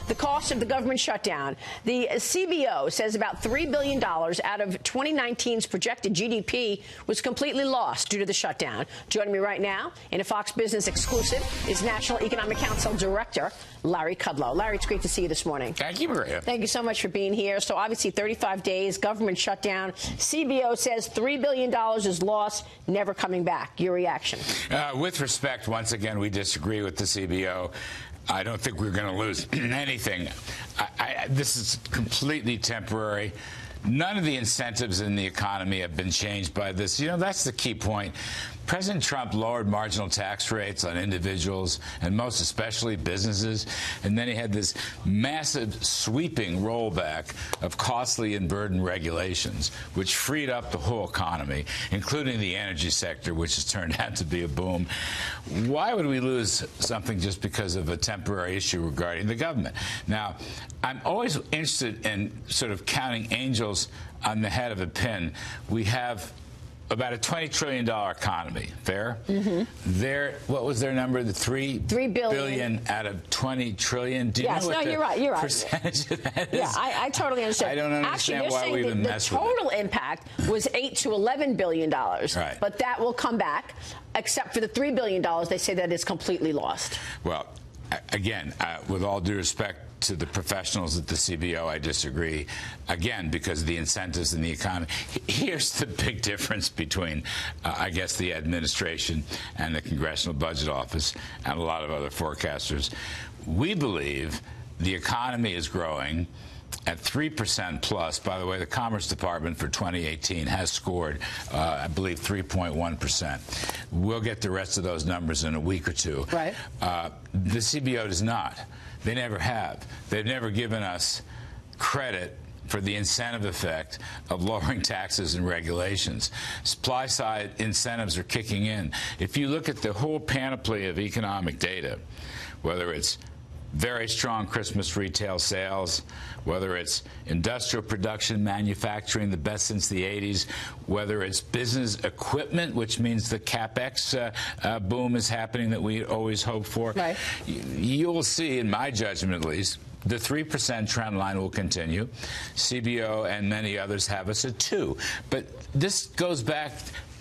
the cost of the government shutdown. The CBO says about $3 billion out of 2019's projected GDP was completely lost due to the shutdown. Joining me right now in a Fox Business exclusive is National Economic Council Director Larry Kudlow. Larry, it's great to see you this morning. Thank you, Maria. Thank you so much for being here. So obviously 35 days, government shutdown. CBO says $3 billion is lost, never coming back. Your reaction? With respect, once again, we disagree with the CBO. I don't think we're going to lose anything. This is completely temporary. None of the incentives in the economy have been changed by this. You know, that's the key point. President Trump lowered marginal tax rates on individuals and most especially businesses, and then he had this massive sweeping rollback of costly and burdened regulations, which freed up the whole economy, including the energy sector, which has turned out to be a boom. Why would we lose something just because of a temporary issue regarding the government? Now, I'm always interested in sort of counting angels on the head of a pin. We have about a $20 trillion economy. Fair? Mm-hmm. What was their number? The $3 billion out of $20 trillion. Do you know what you're right. You're right. Percentage of that is? Yeah, I totally understand. I don't understand why we even mess with it. The total impact was $8 to $11 billion. Right. But that will come back, except for the $3 billion. They say that is completely lost. Well, again, with all due respect to the professionals at the CBO, I disagree, again, because of the incentives in the economy. Here's the big difference between, I guess, the administration and the Congressional Budget Office and a lot of other forecasters. We believe the economy is growing at 3% plus. By the way, the Commerce Department for 2018 has scored, I believe, 3.1%. We'll get the rest of those numbers in a week or two. Right. The CBO does not. They never have. They've never given us credit for the incentive effect of lowering taxes and regulations. Supply-side incentives are kicking in. If you look at the whole panoply of economic data, whether it's very strong Christmas retail sales, whether it's industrial production, manufacturing, the best since the 80s, whether it's business equipment, which means the CapEx boom is happening that we always hope for. Right. You'll see, in my judgment at least, the 3% trend line will continue. CBO and many others have us at 2%. But this goes back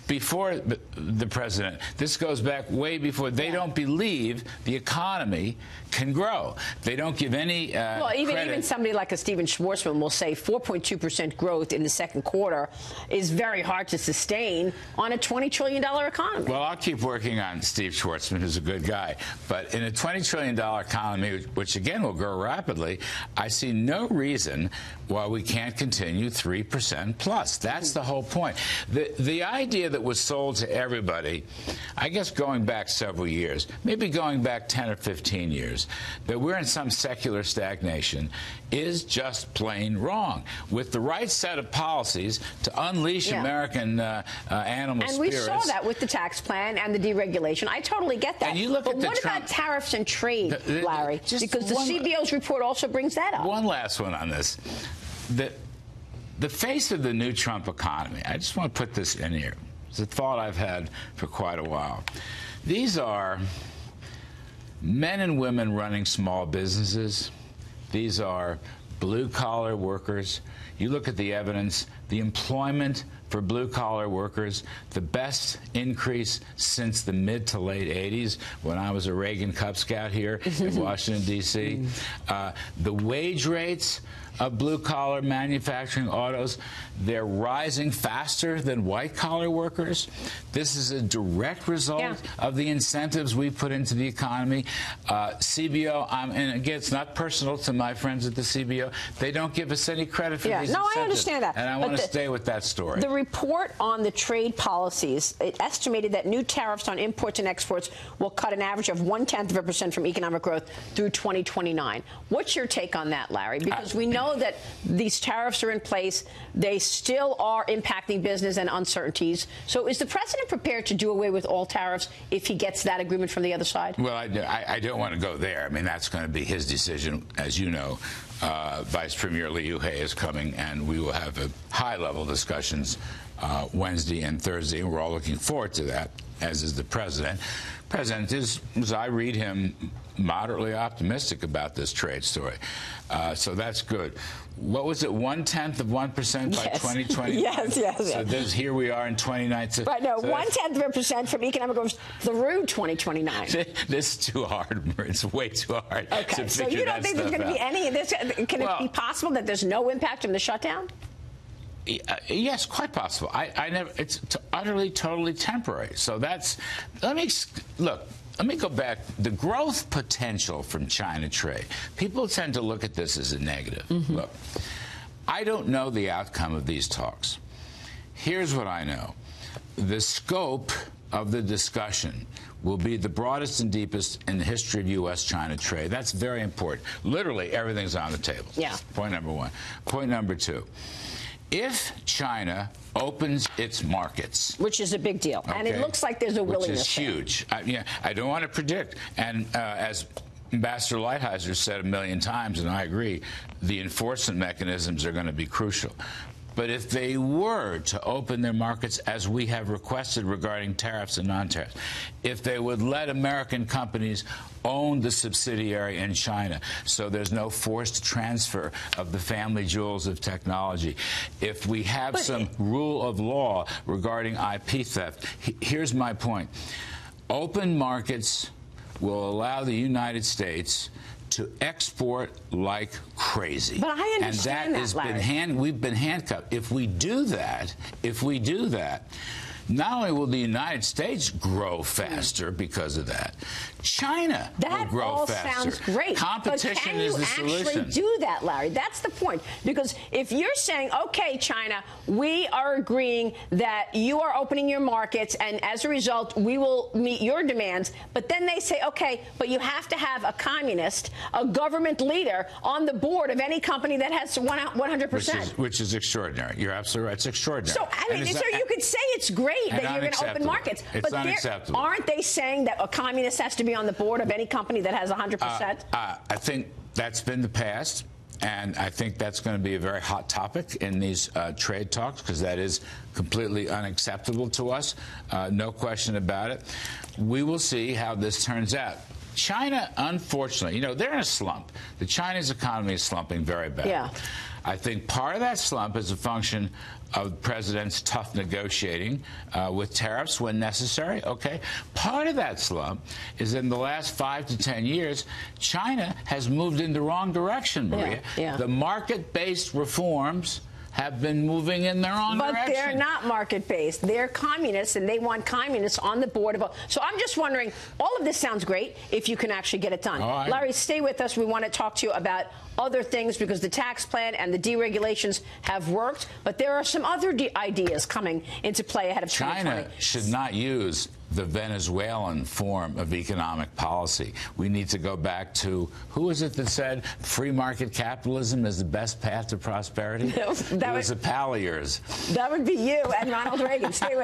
before the president. This goes back way before. They don't believe the economy can grow. They don't give any well, even somebody like a Stephen Schwarzman will say 4.2% growth in the second quarter is very hard to sustain on a $20 trillion economy. Well, I'll keep working on Steve Schwarzman, who's a good guy. But in a $20 trillion economy, which again will grow rapidly, I see no reason why we can't continue 3% plus. That's the whole point. The idea that was sold to everybody, I guess going back several years, maybe going back 10 or 15 years, that we're in some secular stagnation is just plain wrong. With the right set of policies to unleash American animal spirits. And we saw that with the tax plan and the deregulation. I totally get that. And you look but at the what about tariffs and trade, Larry? Because the CBO's report also brings that up. One last one on this. The face of the new Trump economy, I just want to put this in here. It's a thought I've had for quite a while. These are men and women running small businesses. These are blue-collar workers. You look at the evidence, the employment for blue-collar workers, the best increase since the mid to late 80s when I was a Reagan Cub Scout here in Washington, D.C. The wage rates of blue-collar manufacturing autos, they're rising faster than white-collar workers. This is a direct result of the incentives we put into the economy. CBO, and again, it's not personal to my friends at the CBO. They don't give us any credit for these incentives. I understand that. And I want to stay with that story. The report on the trade policies, it estimated that new tariffs on imports and exports will cut an average of 0.1% from economic growth through 2029. What's your take on that, Larry? Because we know that these tariffs are in place. They still are impacting business and uncertainties. So is the president prepared to do away with all tariffs if he gets that agreement from the other side? Well, I don't want to go there. I mean, that's going to be his decision. As you know, Vice Premier Lee Uhei is coming, and we will have high-level discussions Wednesday and Thursday. We're all looking forward to that, as is the president. president is, as I read him, moderately optimistic about this trade story. So that's good. What was it, 1/10% by 2020? Yes. So here we are in 2019. Right, no, so 1/10% from economic growth through 2029. This is too hard. It's way too hard. Okay, so you don't think there's going to be any of this? Can it be possible that there's no impact from the shutdown? Yes, quite possible. I never. It's utterly, totally temporary. So that's. Let me go back. The growth potential from China trade. People tend to look at this as a negative. Mm-hmm. Look, I don't know the outcome of these talks. Here's what I know: the scope of the discussion will be the broadest and deepest in the history of U.S.-China trade. That's very important. Literally, everything's on the table. Yeah. Point number one. Point number two. If China opens its markets, which is a big deal, and it looks like there's a willingness. Which is huge. I don't want to predict. And as Ambassador Lighthizer said a million times, and I agree, the enforcement mechanisms are going to be crucial. But if they were to open their markets as we have requested regarding tariffs and non-tariffs, if they would let American companies own the subsidiary in China so there's no forced transfer of the family jewels of technology, if we have some rule of law regarding IP theft, here's my point. Open markets will allow the United States to export like crazy. But I understand and that has been we've been handcuffed. If we do that, not only will the United States grow faster because of that, China will grow faster. That all sounds great. Competition is the solution. But can you actually do that, Larry? That's the point. Because if you're saying, okay, China, we are agreeing that you are opening your markets, and as a result, we will meet your demands, but then they say, okay, but you have to have a communist, a government leader on the board of any company that has 100%. Which is extraordinary. You're absolutely right. It's extraordinary. So, you could say it's great that you're going to open markets. It's unacceptable. Aren't they saying that a communist has to be on the board of any company that has 100%? I think that's been the past, and I think that's going to be a very hot topic in these trade talks, because that is completely unacceptable to us. No question about it. We will see how this turns out. China, unfortunately, they're in a slump. The Chinese economy is slumping very bad. Yeah. I think part of that slump is a function of the president's tough negotiating with tariffs when necessary. Okay. Part of that slump is in the last 5 to 10 years, China has moved in the wrong direction, Maria. Yeah. The market-based reforms have been moving in their own direction. But they're not market-based. They're communists, and they want communists on the board of. So I'm just wondering, all of this sounds great if you can actually get it done. Right. Larry, stay with us. We want to talk to you about other things, because the tax plan and the deregulations have worked, but there are some other ideas coming into play ahead of 2020. China should not use the Venezuelan form of economic policy. We need to go back to, who was it that said free market capitalism is the best path to prosperity? It was a pal of yours. That would be you and Ronald Reagan. Stay with